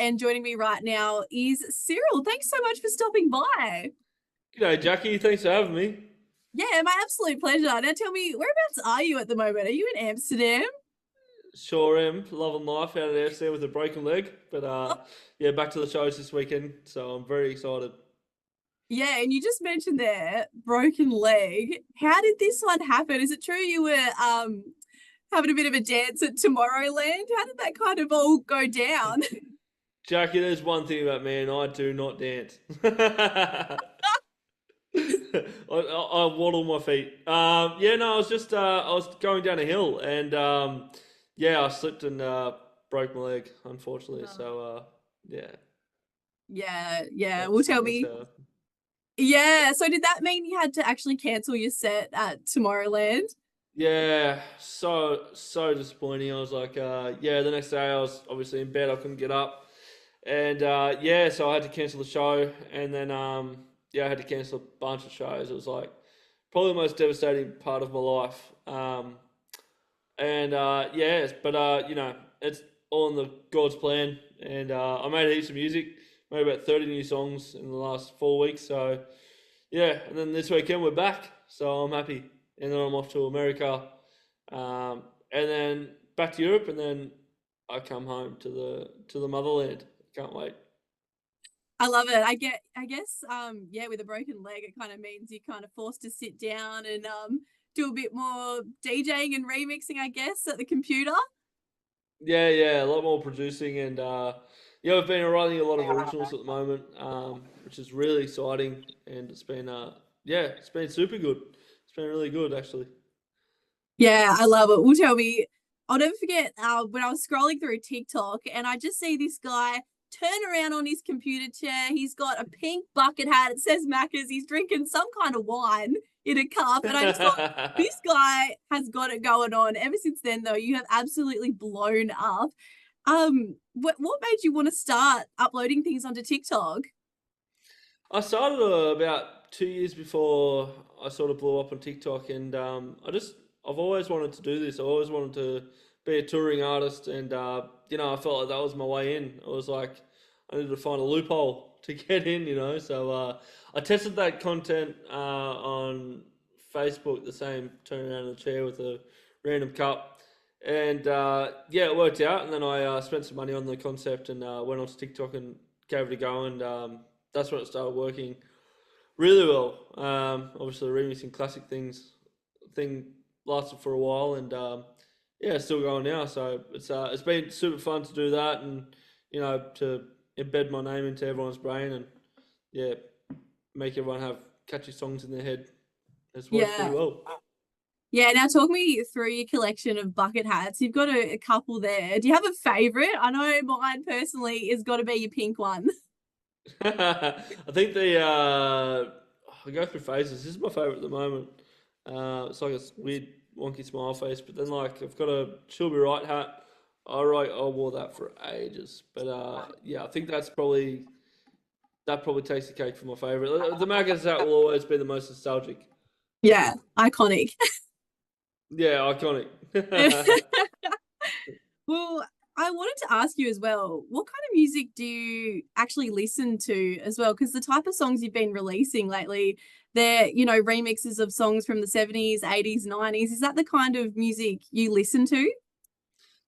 and joining me right now is Cyril. Thanks so much for stopping by. G'day, Jackie. Thanks for having me. Yeah, my absolute pleasure. Now tell me, whereabouts are you at the moment? Are you in Amsterdam? Sure am loving life out at FC with a broken leg, but Oh, yeah, back to the shows this weekend, so I'm very excited. yeah, and you just mentioned there, broken leg. How did this one happen? Is it true you were having a bit of a dance at Tomorrowland? How did that kind of all go down? Jackie, there's one thing about me, and I do not dance. I waddle my feet. Yeah, no, I was just I was going down a hill, and yeah, I slipped and broke my leg, unfortunately. So yeah, Yeah, yeah. Well, tell that's me. how. Yeah, so did that mean you had to actually cancel your set at Tomorrowland? Yeah, so disappointing. I was like, yeah, the next day I was obviously in bed, I couldn't get up, and yeah, so I had to cancel the show, and then yeah, I had to cancel a bunch of shows. It was like probably the most devastating part of my life. And yeah, but you know, it's all in the God's plan, and I made heaps of music, made about 30 new songs in the last 4 weeks. So yeah, and then this weekend we're back, so I'm happy. And then I'm off to America, and then back to Europe, and then I come home to the motherland. Can't wait. I love it. I guess yeah, with a broken leg it kind of means you're kind of forced to sit down and do a bit more DJing and remixing, I guess, at the computer. Yeah, yeah, a lot more producing, and yeah, I've been writing a lot of originals at the moment, which is really exciting, and it's been yeah, it's been super good. It's been really good actually. Yeah, I love it. Well, tell me, I'll never forget when I was scrolling through TikTok and I just see this guy turn around on his computer chair. He's got a pink bucket hat. It says Macca's. He's drinking some kind of wine in a cup. And I just thought, this guy has got it going on. Ever since then, though, you have absolutely blown up. What made you want to start uploading things onto TikTok? I started about 2 years before I sort of blew up on TikTok, and I've always wanted to do this. I always wanted to be a touring artist, and you know, I felt like that was my way in. I was like, I needed to find a loophole to get in, you know. So I tested that content on Facebook, the same turning around in a chair with a random cup. And yeah, it worked out. And then I spent some money on the concept and went on to TikTok and gave it a go. And that's when it started working really well. Obviously, remixing classic thing lasted for a while, and yeah, it's still going now. So it's been super fun to do that, and you know, to embed my name into everyone's brain, and yeah, make everyone have catchy songs in their head. It's worked pretty Yeah. well. Yeah, now talk me through your collection of bucket hats. You've got a couple there. Do you have a favorite? I know mine personally is got to be your pink one. I think I go through phases. This is my favorite at the moment. It's like a weird wonky smile face, but then like I've got a she'll be right hat. I wore that for ages, but yeah, I think that probably takes the cake for my favorite. The Maggers hat will always be the most nostalgic. Yeah, iconic. Yeah, iconic. Well, I wanted to ask you as well, what kind of music do you actually listen to as well? Because the type of songs you've been releasing lately, they're, remixes of songs from the 70s, 80s, 90s. Is that the kind of music you listen to?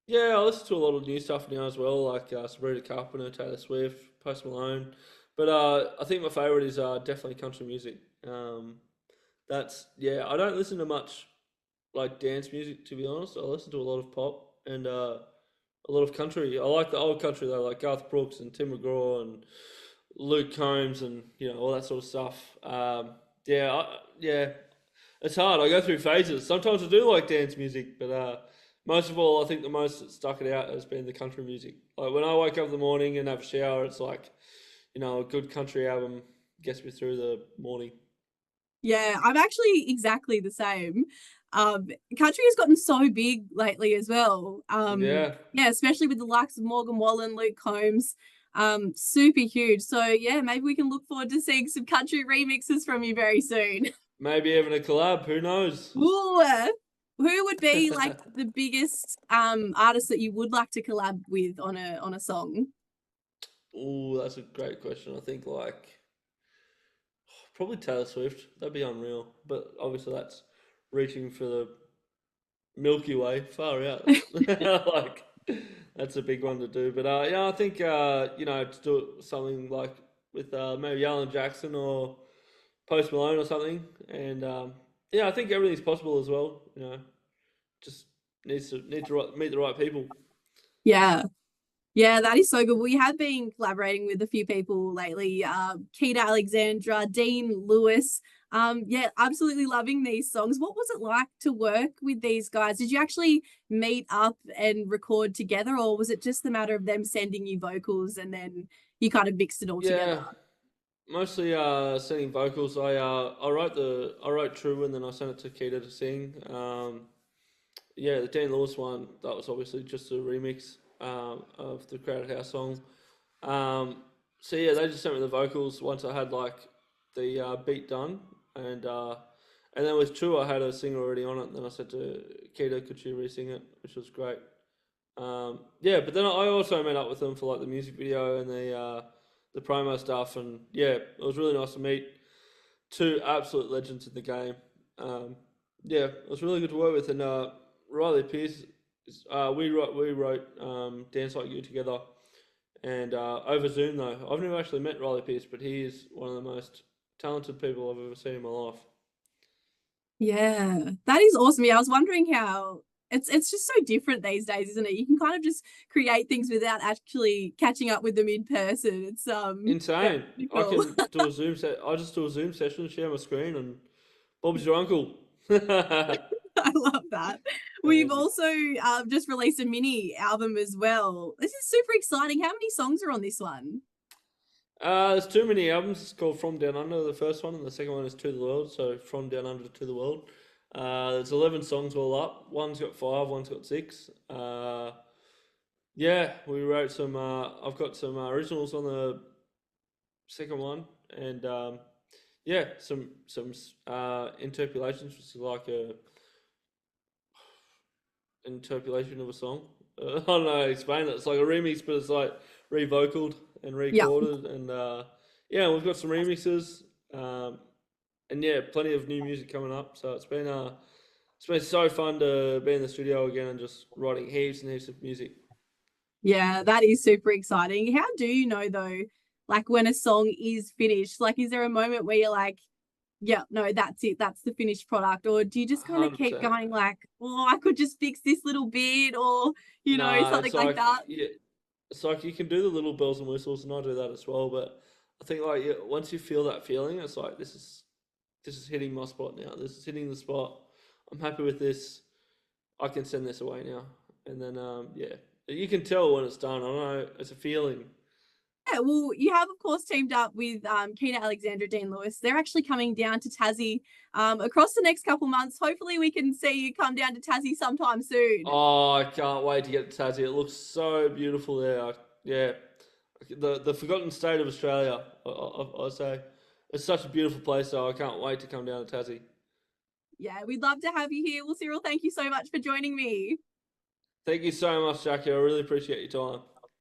Yeah, I listen to a lot of new stuff now as well, like Sabrina Carpenter, Taylor Swift, Post Malone. But I think my favourite is definitely country music. That's yeah. I don't listen to much like dance music to be honest. I listen to a lot of pop and a lot of country. I like the old country though, like Garth Brooks and Tim McGraw and Luke Combs and you know all that sort of stuff. Yeah, yeah. It's hard. I go through phases. Sometimes I do like dance music, but most of all, I think the most that stuck it out has been the country music. Like when I wake up in the morning and have a shower, it's like you know a good country album gets me through the morning. Yeah, I'm actually exactly the same. Country has gotten so big lately as well. Yeah. Yeah, especially with the likes of Morgan Wallen, Luke Combs, super huge. So yeah, maybe we can look forward to seeing some country remixes from you very soon. Maybe having a collab. Who knows? Ooh, who would be like the biggest artist that you would like to collab with on a song? Oh, that's a great question. I think like probably Taylor Swift. That'd be unreal. But obviously that's reaching for the Milky Way, far out. Like that's a big one to do. But yeah, I think to do something like with maybe Alan Jackson or Post Malone or something. And yeah, I think everything's possible as well. Just meet the right people. Yeah. Yeah, that is so good. We have been collaborating with a few people lately. Keita Alexandra, Dean Lewis. Yeah, absolutely loving these songs. What was it like to work with these guys? Did you actually meet up and record together, or was it just the matter of them sending you vocals and then you kind of mixed it all together? Yeah, mostly singing vocals. I wrote True and then I sent it to Keita to sing. Yeah, the Dan Lewis one, that was obviously just a remix of the Crowded House song. So yeah, they just sent me the vocals once I had like the beat done, and then with True I had a singer already on it. And then I said to Keita, could she re-sing it, which was great. Yeah, but then I also met up with them for like the music video and the promo stuff, and yeah, it was really nice to meet two absolute legends in the game. Um, yeah, it was really good to work with, and Riley Pierce. We wrote Dance Like You together, and over Zoom though. I've never actually met Riley Pierce, but he is one of the most talented people I've ever seen in my life. Yeah, that is awesome. Yeah, I was wondering how it's just so different these days, isn't it? You can kind of just create things without actually catching up with them in person. It's yeah, Insane! pretty I cool. can do a Zoom set. I just do a Zoom session, share my screen, and Bob's your uncle. Crazy. I love that. We've also just released a mini album as well. This is super exciting. How many songs are on this one? There's too many albums. It's called From Down Under, the first one, and the second one is To the World. So From Down Under to the World. There's 11 songs all up. One's got five, one's got six. Yeah, we wrote some. I've got some originals on the second one, and yeah, some interpolations, which is like a interpolation of a song. I don't know how to explain it. It's like a remix, but it's like revocaled and Yeah. recorded, and yeah, we've got some remixes, and yeah, plenty of new music coming up. So it's been so fun to be in the studio again and just writing heaps and heaps of music. Yeah, that is super exciting. How do you know though, like when a song is finished? Like, is there a moment where you're like, yeah, no, that's it, that's the finished product? Or do you just kind of keep 100%. going like, oh, I could just fix this little bit or, Nah, something like that? it's like you can do the little bells and whistles, and I do that as well. But I think like once you feel that feeling, it's like this is hitting my spot now. This is hitting the spot. I'm happy with this. I can send this away now. And then yeah, you can tell when it's done. I don't know. It's a feeling. Yeah, well, you have of course teamed up with Keena Alexandra, Dean Lewis. They're actually coming down to Tassie across the next couple months. Hopefully, we can see you come down to Tassie sometime soon. Oh, I can't wait to get to Tassie. It looks so beautiful there. Yeah, the forgotten state of Australia. I say it's such a beautiful place. So I can't wait to come down to Tassie. Yeah, we'd love to have you here. Well, Cyril, thank you so much for joining me. Thank you so much, Jackie. I really appreciate your time.